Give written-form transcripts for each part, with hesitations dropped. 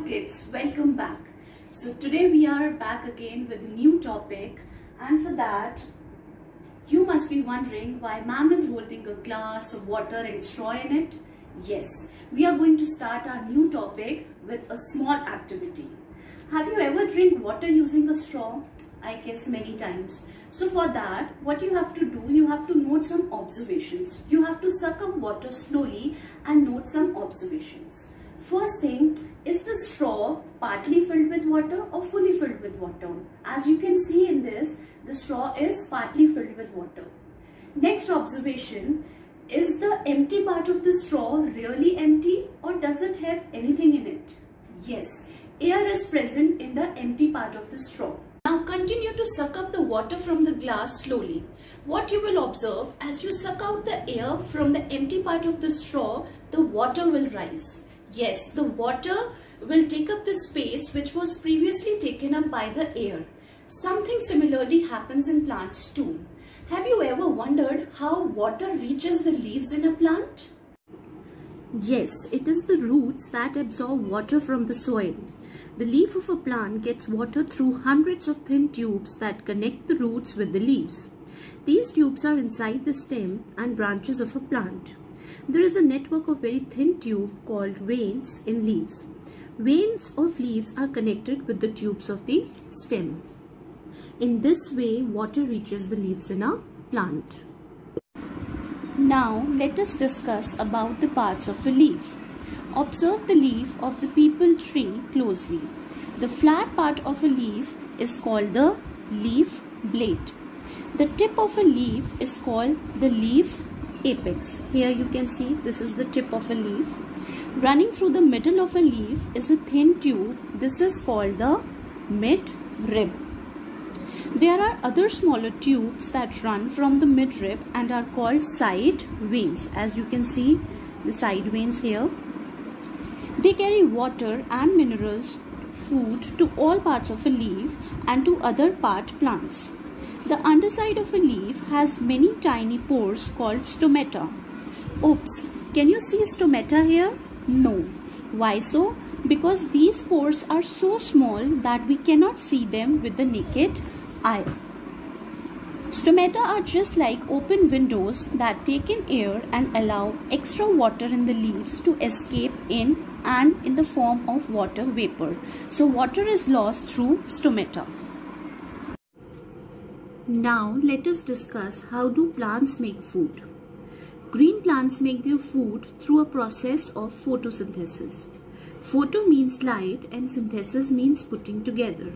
kids, welcome back. So today we are back again with a new topic, and for that you must be wondering why ma'am is holding a glass of water and straw in it. Yes, we are going to start our new topic with a small activity. Have you ever drank water using a straw? I guess many times. So for that, what you have to do, you have to note some observations. You have to suck up water slowly and note some observations. First thing, is the straw partly filled with water or fully filled with water? As you can see in this, the straw is partly filled with water. Next observation, is the empty part of the straw really empty or does it have anything in it? Yes, air is present in the empty part of the straw. Now continue to suck up the water from the glass slowly. What you will observe, as you suck out the air from the empty part of the straw, the water will rise. Yes, the water will take up the space which was previously taken up by the air. Something similarly happens in plants too. Have you ever wondered how water reaches the leaves in a plant? Yes, it is the roots that absorb water from the soil. The leaf of a plant gets water through hundreds of thin tubes that connect the roots with the leaves. These tubes are inside the stem and branches of a plant. There is a network of very thin tube called veins in leaves. Veins of leaves are connected with the tubes of the stem. In this way, water reaches the leaves in a plant. Now, let us discuss about the parts of a leaf. Observe the leaf of the peepal tree closely. The flat part of a leaf is called the leaf blade. The tip of a leaf is called the leaf apex. Here you can see this is the tip of a leaf. Running through the middle of a leaf is a thin tube. This is called the midrib. There are other smaller tubes that run from the midrib and are called side veins. As you can see the side veins here. They carry water and minerals, food to all parts of a leaf and to other part plants. The underside of a leaf has many tiny pores called stomata. Oops, can you see stomata here? No. Why so? Because these pores are so small that we cannot see them with the naked eye. Stomata are just like open windows that take in air and allow extra water in the leaves to escape in and in the form of water vapor. So water is lost through stomata. Now let us discuss how do plants make food. Green plants make their food through a process of photosynthesis. Photo means light and synthesis means putting together.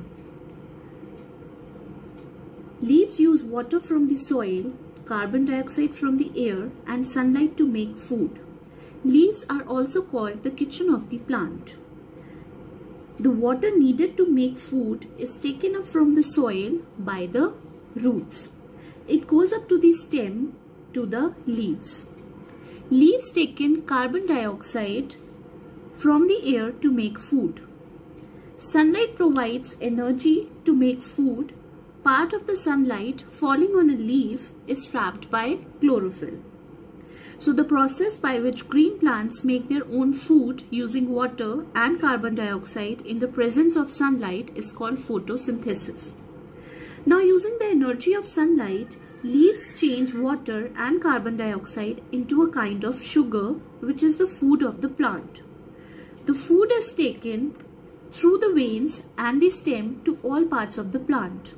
Leaves use water from the soil, carbon dioxide from the air and sunlight to make food. Leaves are also called the kitchen of the plant. The water needed to make food is taken up from the soil by the roots. It goes up to the stem to the leaves. Leaves take in carbon dioxide from the air to make food. Sunlight provides energy to make food. Part of the sunlight falling on a leaf is trapped by chlorophyll. So the process by which green plants make their own food using water and carbon dioxide in the presence of sunlight is called photosynthesis. Now using the energy of sunlight, leaves change water and carbon dioxide into a kind of sugar which is the food of the plant. The food is taken through the veins and the stem to all parts of the plant.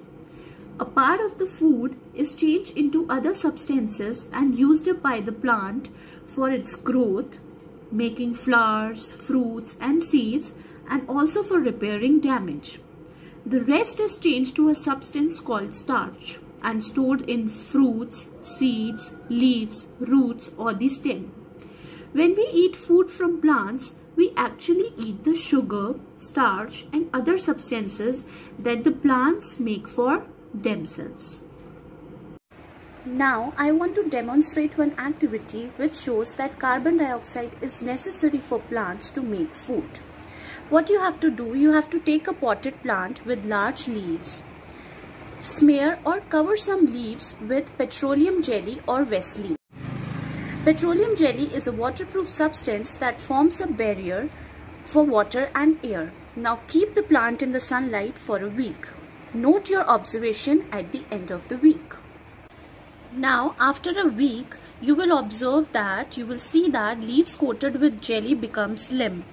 A part of the food is changed into other substances and used up by the plant for its growth, making flowers, fruits and seeds and also for repairing damage. The rest is changed to a substance called starch and stored in fruits, seeds, leaves, roots or the stem. When we eat food from plants, we actually eat the sugar, starch and other substances that the plants make for themselves. Now I want to demonstrate one activity which shows that carbon dioxide is necessary for plants to make food. What you have to do, you have to take a potted plant with large leaves, smear or cover some leaves with petroleum jelly or Vaseline. Petroleum jelly is a waterproof substance that forms a barrier for water and air. Now keep the plant in the sunlight for a week. Note your observation at the end of the week. Now after a week, you will observe that you will see that leaves coated with jelly becomes limp.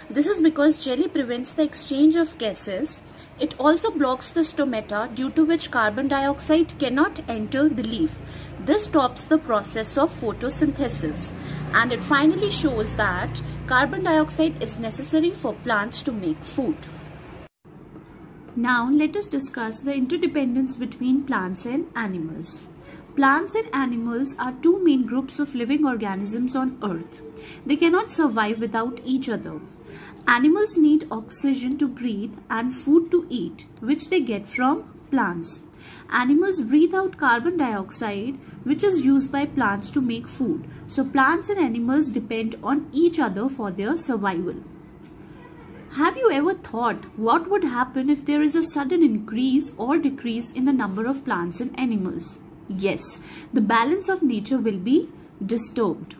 This is because jelly prevents the exchange of gases. It also blocks the stomata, due to which carbon dioxide cannot enter the leaf. This stops the process of photosynthesis, and it finally shows that carbon dioxide is necessary for plants to make food. Now let us discuss the interdependence between plants and animals. Plants and animals are two main groups of living organisms on Earth. They cannot survive without each other. Animals need oxygen to breathe and food to eat, which they get from plants. Animals breathe out carbon dioxide, which is used by plants to make food. So plants and animals depend on each other for their survival. Have you ever thought what would happen if there is a sudden increase or decrease in the number of plants and animals? Yes, the balance of nature will be disturbed.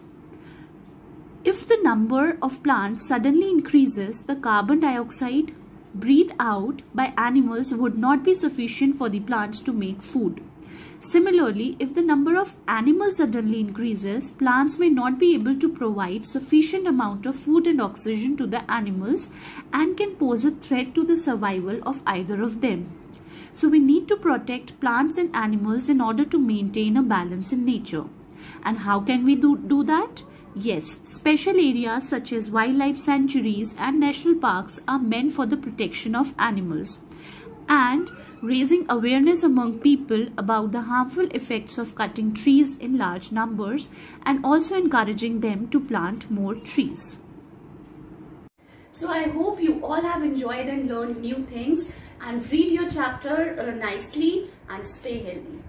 If the number of plants suddenly increases, the carbon dioxide breathed out by animals would not be sufficient for the plants to make food. Similarly, if the number of animals suddenly increases, plants may not be able to provide sufficient amount of food and oxygen to the animals and can pose a threat to the survival of either of them. So we need to protect plants and animals in order to maintain a balance in nature. And how can we do that? Yes, special areas such as wildlife sanctuaries and national parks are meant for the protection of animals, and raising awareness among people about the harmful effects of cutting trees in large numbers, and also encouraging them to plant more trees. So I hope you all have enjoyed and learned new things, and read your chapter nicely and stay healthy.